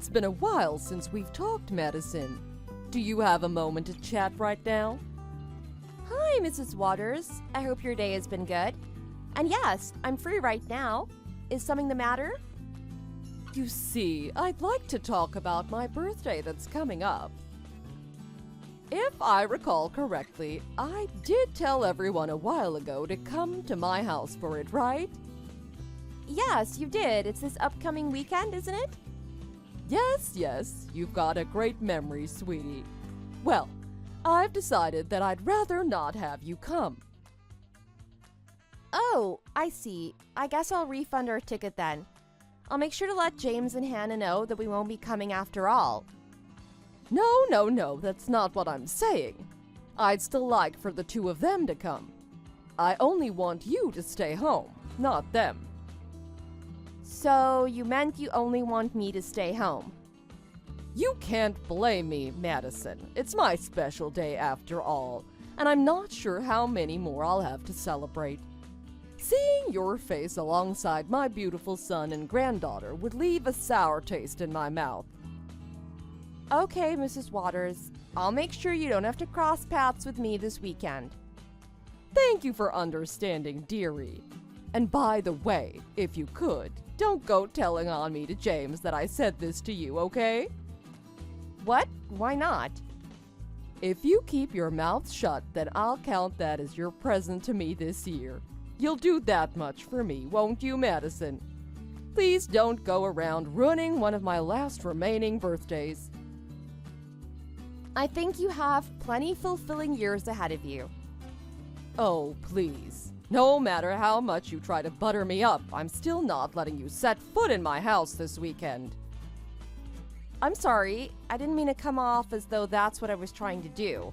It's been a while since we've talked, Madison. Do you have a moment to chat right now? Hi, Mrs. Waters. I hope your day has been good. And yes, I'm free right now. Is something the matter? You see, I'd like to talk about my birthday that's coming up. If I recall correctly, I did tell everyone a while ago to come to my house for it, right? Yes, you did. It's this upcoming weekend, isn't it? Yes, you've got a great memory, sweetie. Well, I've decided that I'd rather not have you come. Oh, I see. I guess I'll refund our ticket then. I'll make sure to let James and Hannah know that we won't be coming after all. No, that's not what I'm saying. I'd still like for the two of them to come. I only want you to stay home, not them. So, you meant you only want me to stay home? You can't blame me, Madison. It's my special day after all, and I'm not sure how many more I'll have to celebrate. Seeing your face alongside my beautiful son and granddaughter would leave a sour taste in my mouth. Okay, Mrs. Waters. I'll make sure you don't have to cross paths with me this weekend. Thank you for understanding, dearie. And by the way, if you could, don't go telling on me to James that I said this to you, okay? What? Why not? If you keep your mouth shut, then I'll count that as your present to me this year. You'll do that much for me, won't you, Madison? Please don't go around ruining one of my last remaining birthdays. I think you have plenty fulfilling years ahead of you. Oh, please. No matter how much you try to butter me up, I'm still not letting you set foot in my house this weekend. I'm sorry. I didn't mean to come off as though that's what I was trying to do.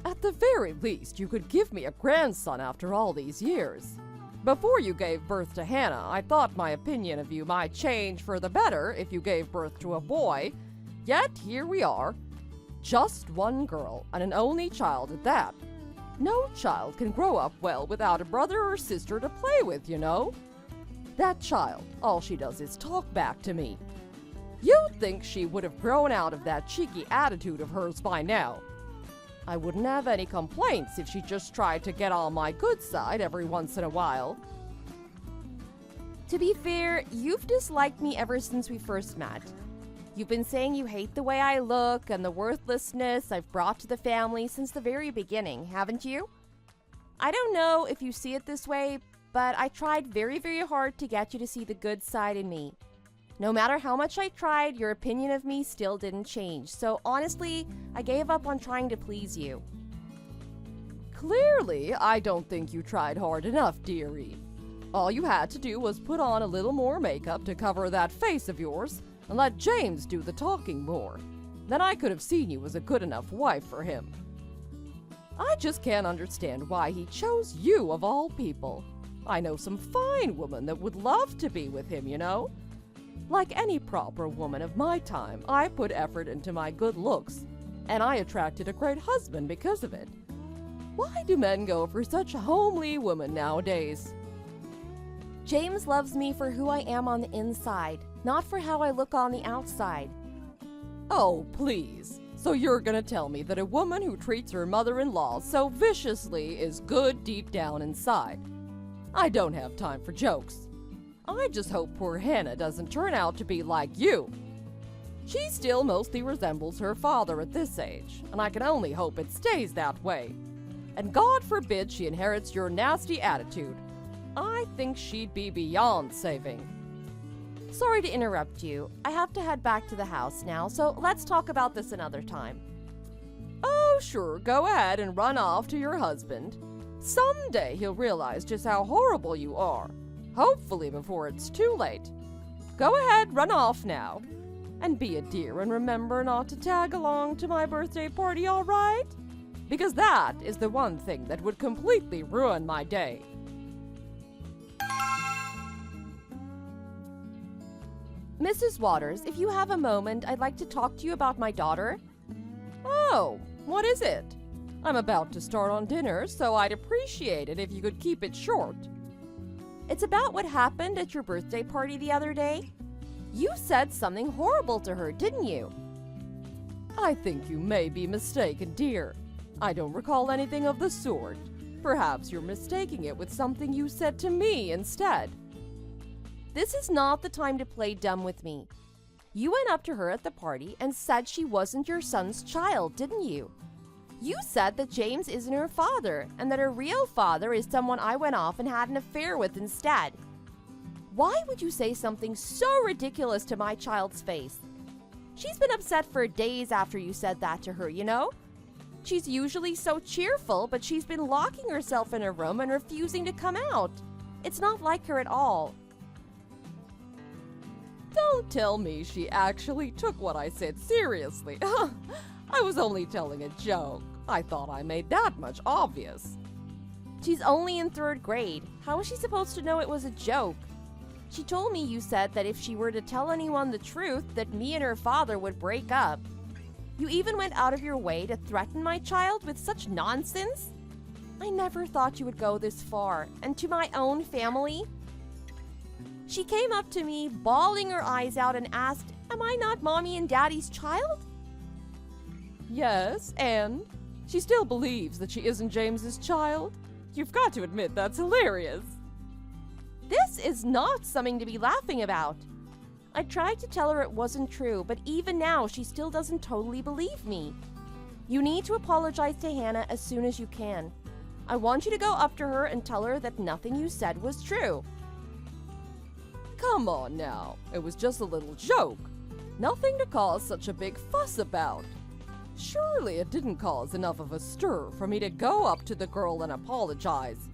At the very least, you could give me a grandson after all these years. Before you gave birth to Hannah, I thought my opinion of you might change for the better if you gave birth to a boy. Yet here we are. Just one girl, and an only child at that. No child can grow up well without a brother or sister to play with, you know. That child, all she does is talk back to me. You'd think she would have grown out of that cheeky attitude of hers by now. I wouldn't have any complaints if she just tried to get on my good side every once in a while. To be fair, you've disliked me ever since we first met. You've been saying you hate the way I look and the worthlessness I've brought to the family since the very beginning, haven't you? I don't know if you see it this way, but I tried very, very hard to get you to see the good side in me. No matter how much I tried, your opinion of me still didn't change. So honestly, I gave up on trying to please you. Clearly, I don't think you tried hard enough, dearie. All you had to do was put on a little more makeup to cover that face of yours and let James do the talking more. Then I could have seen you as a good enough wife for him. I just can't understand why he chose you of all people. I know some fine woman that would love to be with him, you know. Like any proper woman of my time, I put effort into my good looks, and I attracted a great husband because of it. Why do men go for such a homely woman nowadays? James loves me for who I am on the inside, not for how I look on the outside. Oh, please. So you're gonna tell me that a woman who treats her mother-in-law so viciously is good deep down inside? I don't have time for jokes. I just hope poor Hannah doesn't turn out to be like you. She still mostly resembles her father at this age, and I can only hope it stays that way. And God forbid she inherits your nasty attitude. I think she'd be beyond saving. Sorry to interrupt you. I have to head back to the house now, so let's talk about this another time. Oh, sure, go ahead and run off to your husband. Someday he'll realize just how horrible you are. Hopefully before it's too late. Go ahead, run off now. And be a dear and remember not to tag along to my birthday party, all right? Because that is the one thing that would completely ruin my day. Mrs. Waters, if you have a moment, I'd like to talk to you about my daughter. Oh, what is it? I'm about to start on dinner, so I'd appreciate it if you could keep it short. It's about what happened at your birthday party the other day. You said something horrible to her, didn't you? I think you may be mistaken, dear. I don't recall anything of the sort. Perhaps you're mistaking it with something you said to me instead. This is not the time to play dumb with me. You went up to her at the party and said she wasn't your son's child, didn't you? You said that James isn't her father and that her real father is someone I went off and had an affair with instead. Why would you say something so ridiculous to my child's face? She's been upset for days after you said that to her, you know? She's usually so cheerful, but she's been locking herself in her room and refusing to come out. It's not like her at all. Don't tell me she actually took what I said seriously. I was only telling a joke. I thought I made that much obvious. She's only in 3rd grade. How is she supposed to know it was a joke? She told me you said that if she were to tell anyone the truth, that me and her father would break up. You even went out of your way to threaten my child with such nonsense? I never thought you would go this far, and to my own family. She came up to me, bawling her eyes out, and asked, "Am I not Mommy and Daddy's child?" Yes, and? She still believes that she isn't James's child? You've got to admit that's hilarious. This is not something to be laughing about. I tried to tell her it wasn't true, but even now she still doesn't totally believe me. You need to apologize to Hannah as soon as you can. I want you to go up to her and tell her that nothing you said was true. Come on now, it was just a little joke. Nothing to cause such a big fuss about. Surely it didn't cause enough of a stir for me to go up to the girl and apologize.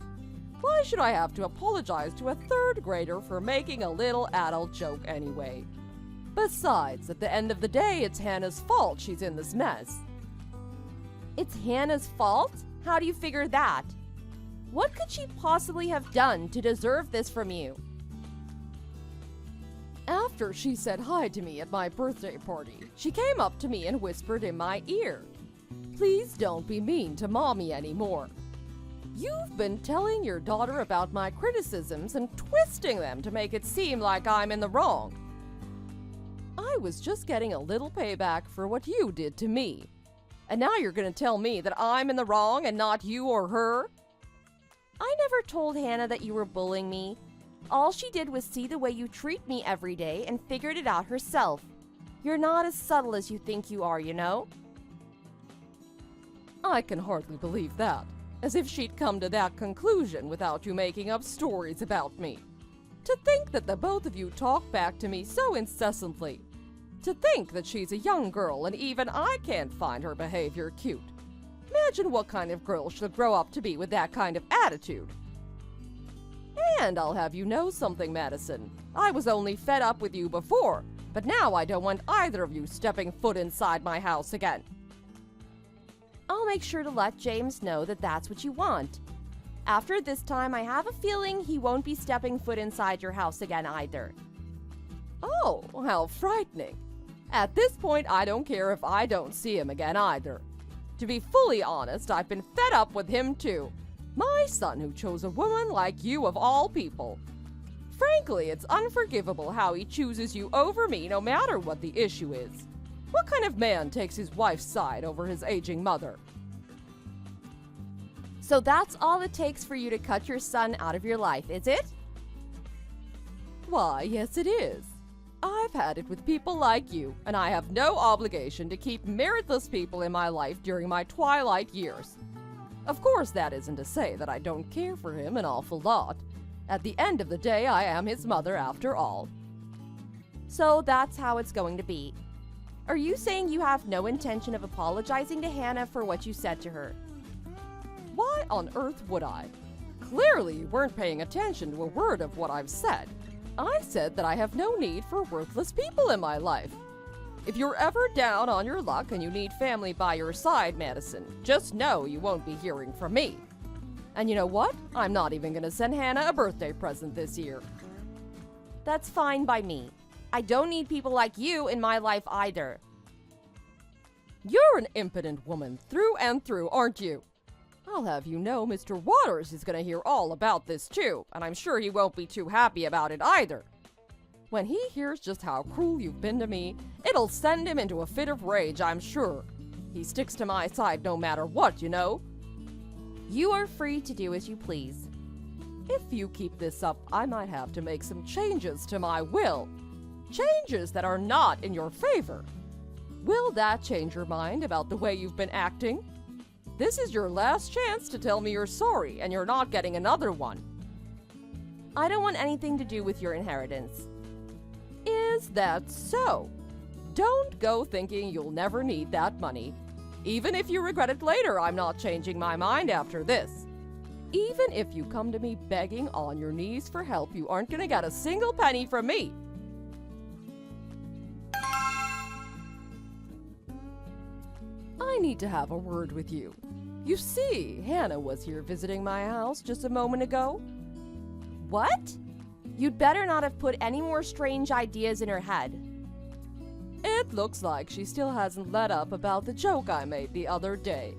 Why should I have to apologize to a 3rd grader for making a little adult joke anyway? Besides, at the end of the day, it's Hannah's fault she's in this mess. It's Hannah's fault? How do you figure that? What could she possibly have done to deserve this from you? After she said hi to me at my birthday party, she came up to me and whispered in my ear, "Please don't be mean to Mommy anymore. You've been telling your daughter about my criticisms and twisting them to make it seem like I'm in the wrong. I was just getting a little payback for what you did to me. And now you're going to tell me that I'm in the wrong and not you or her?" I never told Hannah that you were bullying me. All she did was see the way you treat me every day and figured it out herself. You're not as subtle as you think you are, you know? I can hardly believe that. As if she'd come to that conclusion without you making up stories about me. To think that the both of you talk back to me so incessantly. To think that she's a young girl and even I can't find her behavior cute. Imagine what kind of girl she'll grow up to be with that kind of attitude. And I'll have you know something, Madison. I was only fed up with you before, but now I don't want either of you stepping foot inside my house again. I'll make sure to let James know that that's what you want. After this time, I have a feeling he won't be stepping foot inside your house again either. Oh, how frightening. At this point, I don't care if I don't see him again either. To be fully honest, I've been fed up with him too. My son who chose a woman like you of all people. Frankly, it's unforgivable how he chooses you over me no matter what the issue is. What kind of man takes his wife's side over his aging mother? So that's all it takes for you to cut your son out of your life, is it? Why, yes it is. I've had it with people like you, and I have no obligation to keep meritless people in my life during my twilight years. Of course, that isn't to say that I don't care for him an awful lot. At the end of the day, I am his mother after all. So that's how it's going to be. Are you saying you have no intention of apologizing to Hannah for what you said to her? Why on earth would I? Clearly, you weren't paying attention to a word of what I've said. I said that I have no need for worthless people in my life. If you're ever down on your luck and you need family by your side, Madison, just know you won't be hearing from me. And you know what? I'm not even going to send Hannah a birthday present this year. That's fine by me. I don't need people like you in my life either. You're an impotent woman through and through, aren't you? I'll have you know Mr. Waters is going to hear all about this too, and I'm sure he won't be too happy about it either. When he hears just how cruel you've been to me, it'll send him into a fit of rage, I'm sure. He sticks to my side no matter what, you know. You are free to do as you please. If you keep this up, I might have to make some changes to my will. Changes that are not in your favor. Will that change your mind about the way you've been acting? This is your last chance to tell me you're sorry, and you're not getting another one. I don't want anything to do with your inheritance. Is that so? Don't go thinking you'll never need that money. Even if you regret it later, I'm not changing my mind after this. Even if you come to me begging on your knees for help, you aren't gonna get a single penny from me. I need to have a word with you. You see, Hannah was here visiting my house just a moment ago. What? You'd better not have put any more strange ideas in her head. It looks like she still hasn't let up about the joke I made the other day.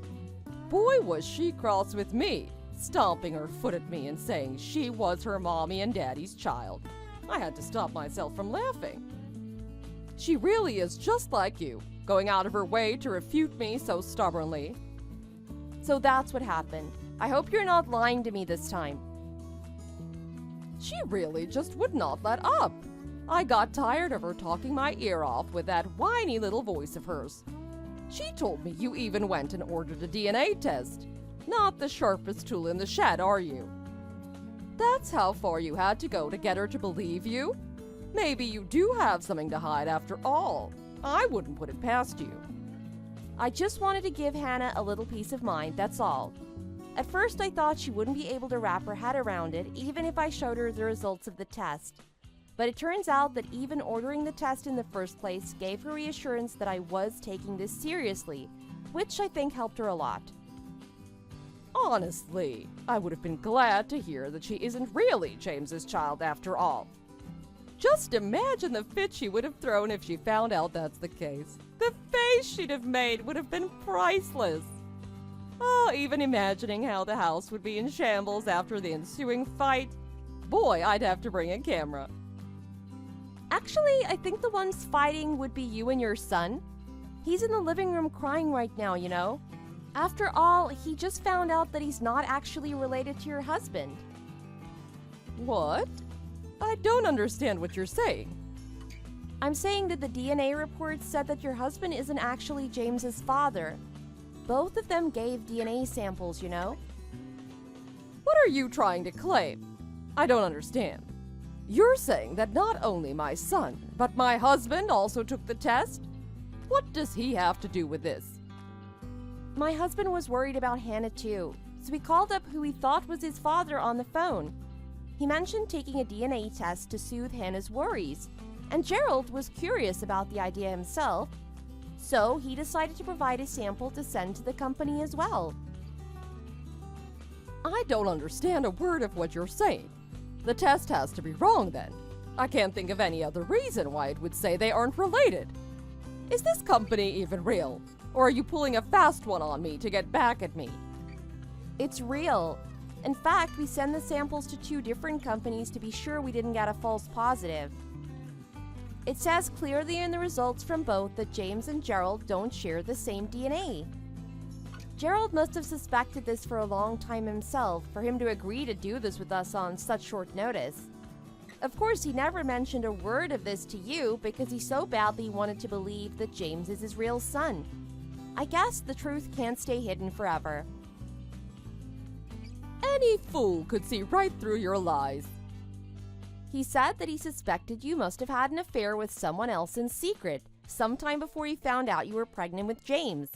Boy, was she cross with me, stomping her foot at me and saying she was her mommy and daddy's child. I had to stop myself from laughing. She really is just like you, going out of her way to refute me so stubbornly. So that's what happened. I hope you're not lying to me this time. She really just would not let up. I got tired of her talking my ear off with that whiny little voice of hers. She told me you even went and ordered a DNA test. Not the sharpest tool in the shed, are you? That's how far you had to go to get her to believe you? Maybe you do have something to hide after all. I wouldn't put it past you. I just wanted to give Hannah a little peace of mind, that's all. At first I thought she wouldn't be able to wrap her head around it even if I showed her the results of the test. But it turns out that even ordering the test in the first place gave her reassurance that I was taking this seriously, which I think helped her a lot. Honestly, I would have been glad to hear that she isn't really James's child after all. Just imagine the fit she would have thrown if she found out that's the case. The face she'd have made would have been priceless. Oh, even imagining how the house would be in shambles after the ensuing fight. Boy, I'd have to bring a camera. Actually, I think the ones fighting would be you and your son. He's in the living room crying right now, you know. After all, he just found out that he's not actually related to your husband. What? I don't understand what you're saying. I'm saying that the DNA report said that your husband isn't actually James's father. Both of them gave DNA samples, you know. What are you trying to claim? I don't understand. You're saying that not only my son, but my husband also took the test? What does he have to do with this? My husband was worried about Hannah too, so he called up who he thought was his father on the phone. He mentioned taking a DNA test to soothe Hannah's worries, and Gerald was curious about the idea himself, so he decided to provide a sample to send to the company as well. I don't understand a word of what you're saying. The test has to be wrong then. I can't think of any other reason why it would say they aren't related. Is this company even real? Or are you pulling a fast one on me to get back at me? It's real. In fact, we send the samples to 2 different companies to be sure we didn't get a false positive. It says clearly in the results from both that James and Gerald don't share the same DNA. Gerald must have suspected this for a long time himself for him to agree to do this with us on such short notice. Of course, he never mentioned a word of this to you because he so badly wanted to believe that James is his real son. I guess the truth can't stay hidden forever. Any fool could see right through your lies. He said that he suspected you must have had an affair with someone else in secret, sometime before he found out you were pregnant with James.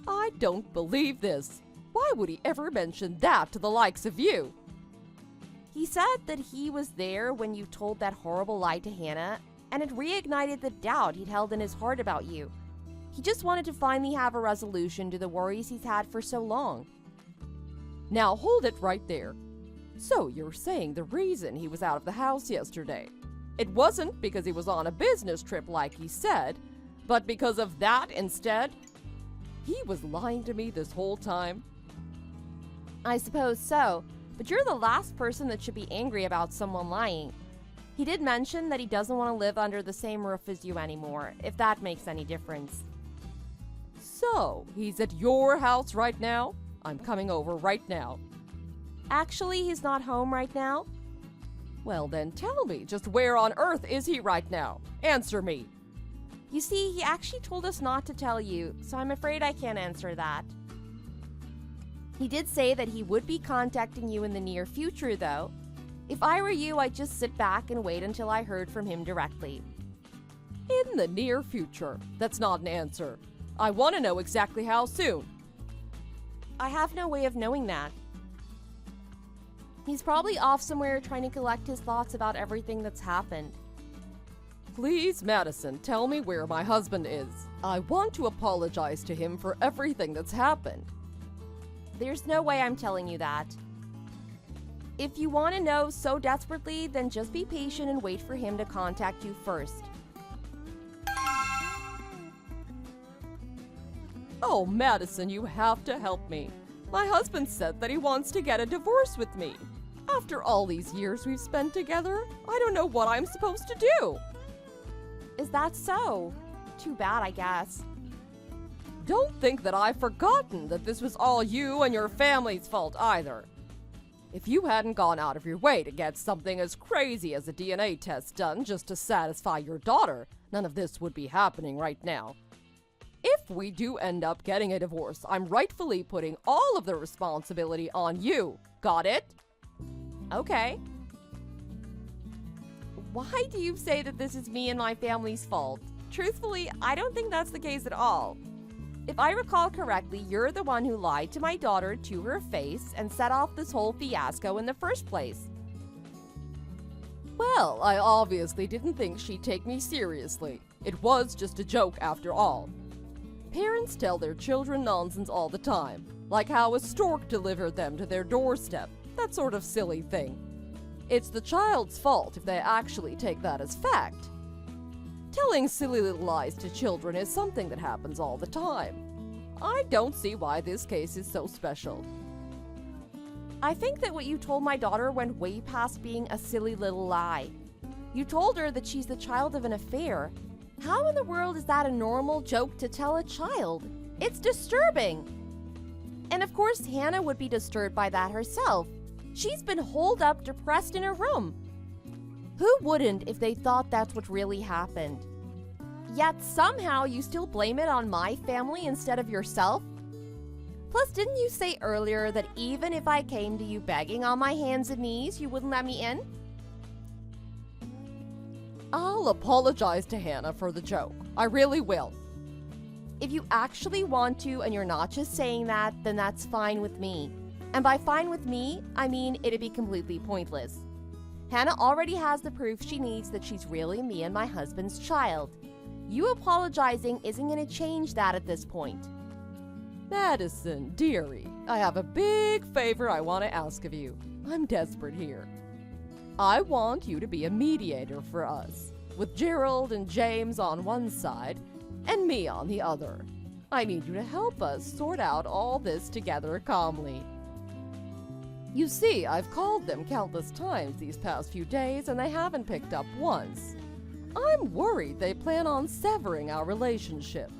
I don't believe this. Why would he ever mention that to the likes of you? He said that he was there when you told that horrible lie to Hannah, and it reignited the doubt he'd held in his heart about you. He just wanted to finally have a resolution to the worries he's had for so long. Now hold it right there. So you're saying the reason he was out of the house yesterday, it wasn't because he was on a business trip like he said, but because of that instead? He was lying to me this whole time? I suppose so, but you're the last person that should be angry about someone lying. He did mention that he doesn't want to live under the same roof as you anymore, if that makes any difference. So, he's at your house right now? I'm coming over right now. Actually, he's not home right now. Well then tell me, just where on earth is he right now? Answer me. You see, he actually told us not to tell you, so I'm afraid I can't answer that. He did say that he would be contacting you in the near future, though. If I were you, I'd just sit back and wait until I heard from him directly. In the near future? That's not an answer. I want to know exactly how soon. I have no way of knowing that. He's probably off somewhere trying to collect his thoughts about everything that's happened. Please, Madison, tell me where my husband is. I want to apologize to him for everything that's happened. There's no way I'm telling you that. If you want to know so desperately, then just be patient and wait for him to contact you first. Oh, Madison, you have to help me. My husband said that he wants to get a divorce with me. After all these years we've spent together, I don't know what I'm supposed to do. Is that so? Too bad, I guess. Don't think that I've forgotten that this was all you and your family's fault either. If you hadn't gone out of your way to get something as crazy as a DNA test done just to satisfy your daughter, none of this would be happening right now. If we do end up getting a divorce, I'm rightfully putting all of the responsibility on you. Got it? Okay. Why do you say that this is me and my family's fault? Truthfully, I don't think that's the case at all. If I recall correctly, you're the one who lied to my daughter to her face and set off this whole fiasco in the first place. Well, I obviously didn't think she'd take me seriously. It was just a joke after all. Parents tell their children nonsense all the time, like how a stork delivered them to their doorstep, that sort of silly thing. It's the child's fault if they actually take that as fact. Telling silly little lies to children is something that happens all the time. I don't see why this case is so special. I think that what you told my daughter went way past being a silly little lie. You told her that she's the child of an affair. How in the world is that a normal joke to tell a child? It's disturbing. And of course, Hannah would be disturbed by that herself. She's been holed up, depressed in her room. Who wouldn't if they thought that's what really happened? Yet somehow you still blame it on my family instead of yourself? Plus, didn't you say earlier that even if I came to you begging on my hands and knees, you wouldn't let me in? I'll apologize to Hannah for the joke. I really will. If you actually want to and you're not just saying that, then that's fine with me. And by fine with me, I mean it'd be completely pointless. Hannah already has the proof she needs that she's really me and my husband's child. You apologizing isn't going to change that at this point. Madison, dearie, I have a big favor I want to ask of you. I'm desperate here. I want you to be a mediator for us, with Gerald and James on one side and me on the other. I need you to help us sort out all this together calmly. You see, I've called them countless times these past few days and they haven't picked up once. I'm worried they plan on severing our relationship.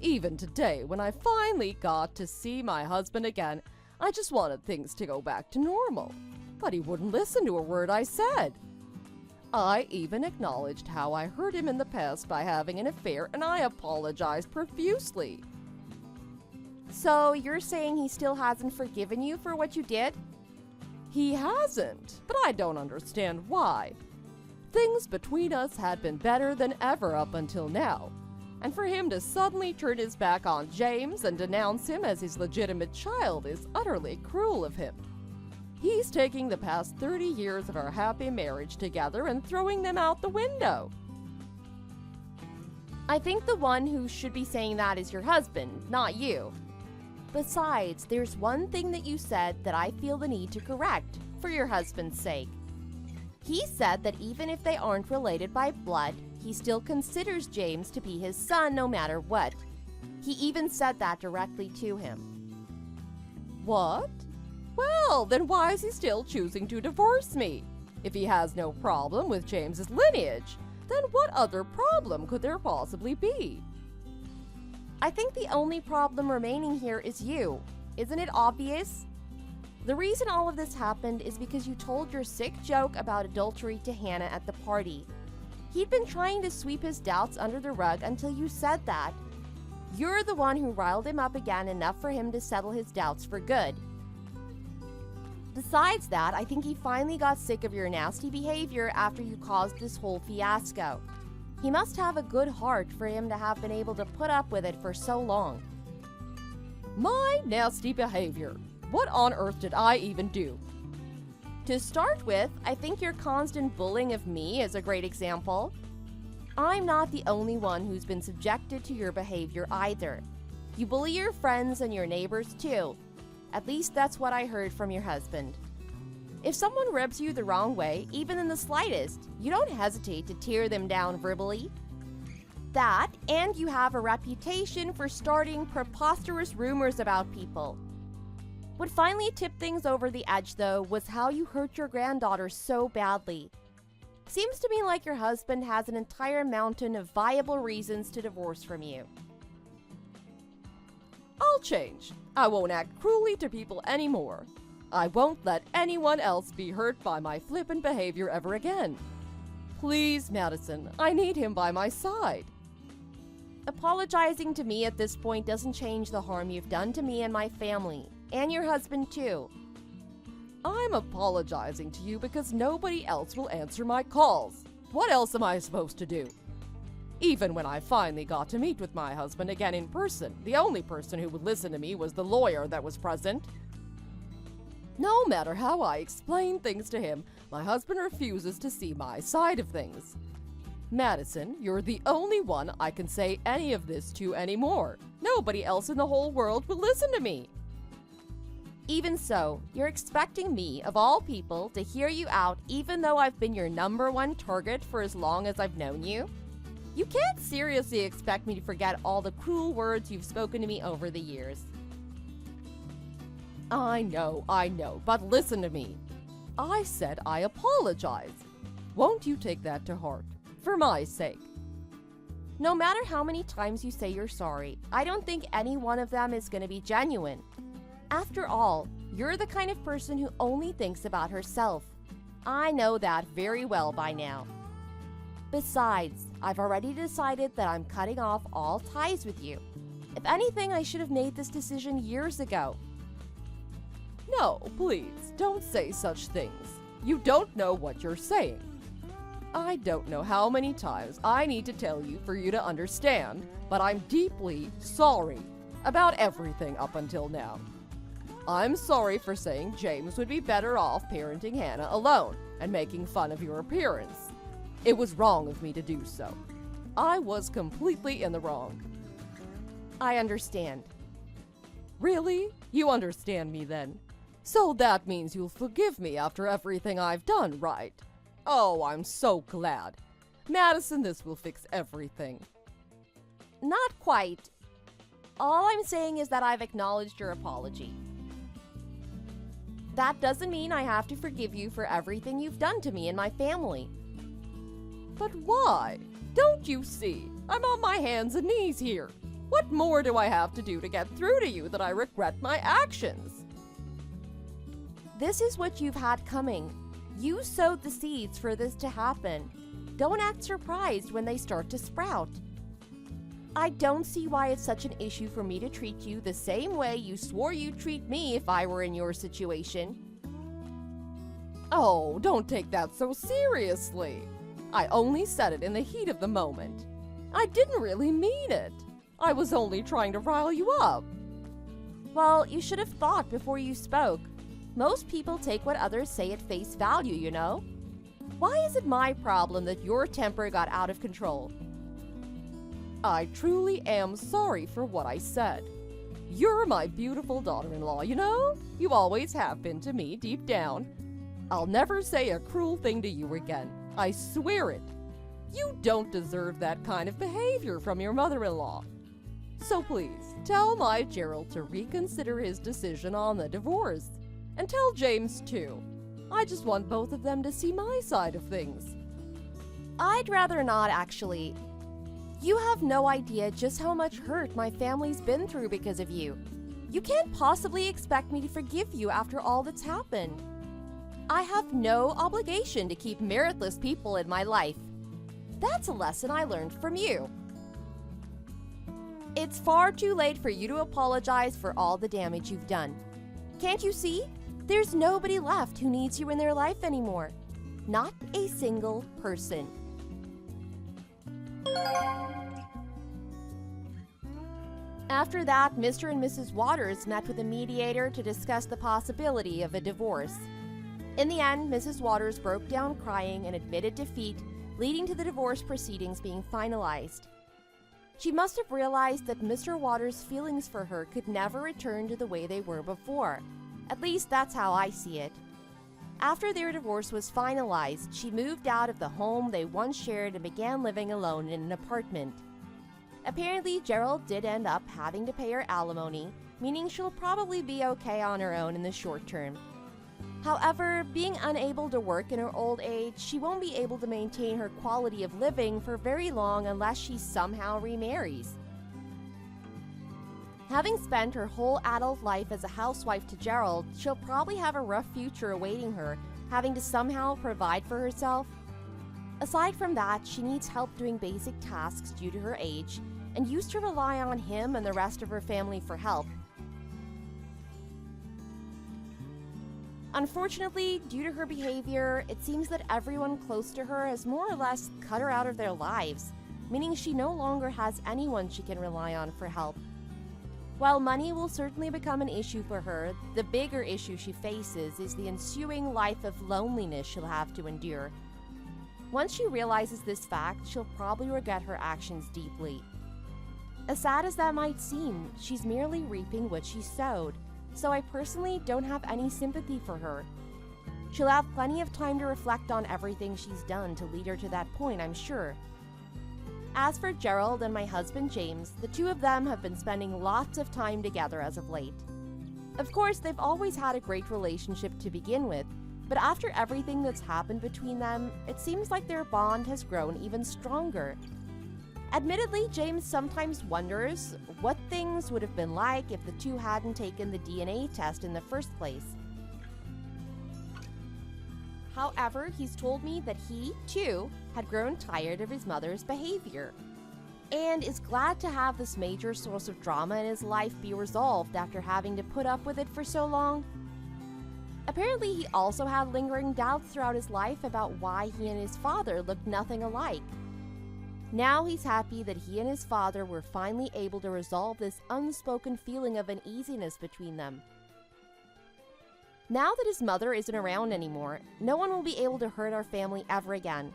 Even today, when I finally got to see my husband again, I just wanted things to go back to normal. But he wouldn't listen to a word I said. I even acknowledged how I hurt him in the past by having an affair, and I apologized profusely. So you're saying he still hasn't forgiven you for what you did? He hasn't, but I don't understand why. Things between us had been better than ever up until now. And for him to suddenly turn his back on James and denounce him as his legitimate child is utterly cruel of him. He's taking the past 30 years of our happy marriage together and throwing them out the window. I think the one who should be saying that is your husband, not you. Besides, there's one thing that you said that I feel the need to correct, for your husband's sake. He said that even if they aren't related by blood, he still considers James to be his son no matter what. He even said that directly to him. What? Well, then why is he still choosing to divorce me? If he has no problem with James's lineage, then what other problem could there possibly be? I think the only problem remaining here is you. Isn't it obvious? The reason all of this happened is because you told your sick joke about adultery to Hannah at the party. He'd been trying to sweep his doubts under the rug until you said that. You're the one who riled him up again enough for him to settle his doubts for good. Besides that, I think he finally got sick of your nasty behavior after you caused this whole fiasco. He must have a good heart for him to have been able to put up with it for so long. My nasty behavior. What on earth did I even do? To start with, I think your constant bullying of me is a great example. I'm not the only one who's been subjected to your behavior either. You bully your friends and your neighbors too. At least that's what I heard from your husband. If someone rubs you the wrong way, even in the slightest, you don't hesitate to tear them down verbally. That, and you have a reputation for starting preposterous rumors about people. What finally tipped things over the edge, though, was how you hurt your granddaughter so badly. Seems to me like your husband has an entire mountain of viable reasons to divorce from you. I'll change. I won't act cruelly to people anymore. I won't let anyone else be hurt by my flippant behavior ever again. Please, Madison, I need him by my side. Apologizing to me at this point doesn't change the harm you've done to me and my family, and your husband too. I'm apologizing to you because nobody else will answer my calls. What else am I supposed to do? Even when I finally got to meet with my husband again in person, the only person who would listen to me was the lawyer that was present. No matter how I explain things to him, my husband refuses to see my side of things. Madison, you're the only one I can say any of this to anymore. Nobody else in the whole world will listen to me. Even so, you're expecting me, of all people, to hear you out even though I've been your #1 target for as long as I've known you? You can't seriously expect me to forget all the cruel words you've spoken to me over the years. I know, but listen to me. I said I apologize. Won't you take that to heart? For my sake. No matter how many times you say you're sorry, I don't think any one of them is going to be genuine. After all, you're the kind of person who only thinks about herself. I know that very well by now. Besides, I've already decided that I'm cutting off all ties with you. If anything, I should have made this decision years ago. No, please, don't say such things. You don't know what you're saying. I don't know how many times I need to tell you for you to understand, but I'm deeply sorry about everything up until now. I'm sorry for saying James would be better off parenting Hannah alone and making fun of your appearance. It was wrong of me to do so. I was completely in the wrong. I understand. Really? You understand me then? So that means you'll forgive me after everything I've done, right? Oh, I'm so glad. Madison, this will fix everything. Not quite. All I'm saying is that I've acknowledged your apology. That doesn't mean I have to forgive you for everything you've done to me and my family. But why? Don't you see? I'm on my hands and knees here. What more do I have to do to get through to you that I regret my actions? This is what you've had coming. You sowed the seeds for this to happen. Don't act surprised when they start to sprout. I don't see why it's such an issue for me to treat you the same way you swore you'd treat me if I were in your situation. Oh, don't take that so seriously. I only said it in the heat of the moment. I didn't really mean it. I was only trying to rile you up. Well, you should have thought before you spoke. Most people take what others say at face value, you know? Why is it my problem that your temper got out of control? I truly am sorry for what I said. You're my beautiful daughter-in-law, you know? You always have been to me deep down. I'll never say a cruel thing to you again. I swear it. You don't deserve that kind of behavior from your mother-in-law. So please, tell my Gerald to reconsider his decision on the divorce. And tell James too. I just want both of them to see my side of things. I'd rather not, actually. You have no idea just how much hurt my family's been through because of you. You can't possibly expect me to forgive you after all that's happened. I have no obligation to keep meritless people in my life. That's a lesson I learned from you. It's far too late for you to apologize for all the damage you've done. Can't you see? There's nobody left who needs you in their life anymore. Not a single person. After that, Mr. and Mrs. Waters met with a mediator to discuss the possibility of a divorce. In the end, Mrs. Waters broke down crying and admitted defeat, leading to the divorce proceedings being finalized. She must have realized that Mr. Waters' feelings for her could never return to the way they were before. At least that's how I see it. After their divorce was finalized, she moved out of the home they once shared and began living alone in an apartment. Apparently, Gerald did end up having to pay her alimony, meaning she'll probably be okay on her own in the short term. However, being unable to work in her old age, she won't be able to maintain her quality of living for very long unless she somehow remarries. Having spent her whole adult life as a housewife to Gerald, she'll probably have a rough future awaiting her, having to somehow provide for herself. Aside from that, she needs help doing basic tasks due to her age, and used to rely on him and the rest of her family for help. Unfortunately, due to her behavior, it seems that everyone close to her has more or less cut her out of their lives, meaning she no longer has anyone she can rely on for help. While money will certainly become an issue for her, the bigger issue she faces is the ensuing life of loneliness she'll have to endure. Once she realizes this fact, she'll probably regret her actions deeply. As sad as that might seem, she's merely reaping what she sowed, so I personally don't have any sympathy for her. She'll have plenty of time to reflect on everything she's done to lead her to that point, I'm sure. As for Gerald and my husband James, the two of them have been spending lots of time together as of late. Of course, they've always had a great relationship to begin with, but after everything that's happened between them, it seems like their bond has grown even stronger. Admittedly, James sometimes wonders what things would have been like if the two hadn't taken the DNA test in the first place. However, he's told me that he, too, had grown tired of his mother's behavior, and is glad to have this major source of drama in his life be resolved after having to put up with it for so long. Apparently, he also had lingering doubts throughout his life about why he and his father looked nothing alike. Now he's happy that he and his father were finally able to resolve this unspoken feeling of uneasiness between them. Now that his mother isn't around anymore, no one will be able to hurt our family ever again.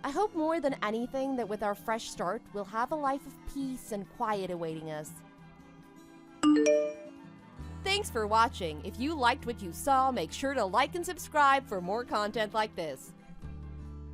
I hope more than anything that with our fresh start, we'll have a life of peace and quiet awaiting us. Thanks for watching. If you liked what you saw, make sure to like and subscribe for more content like this.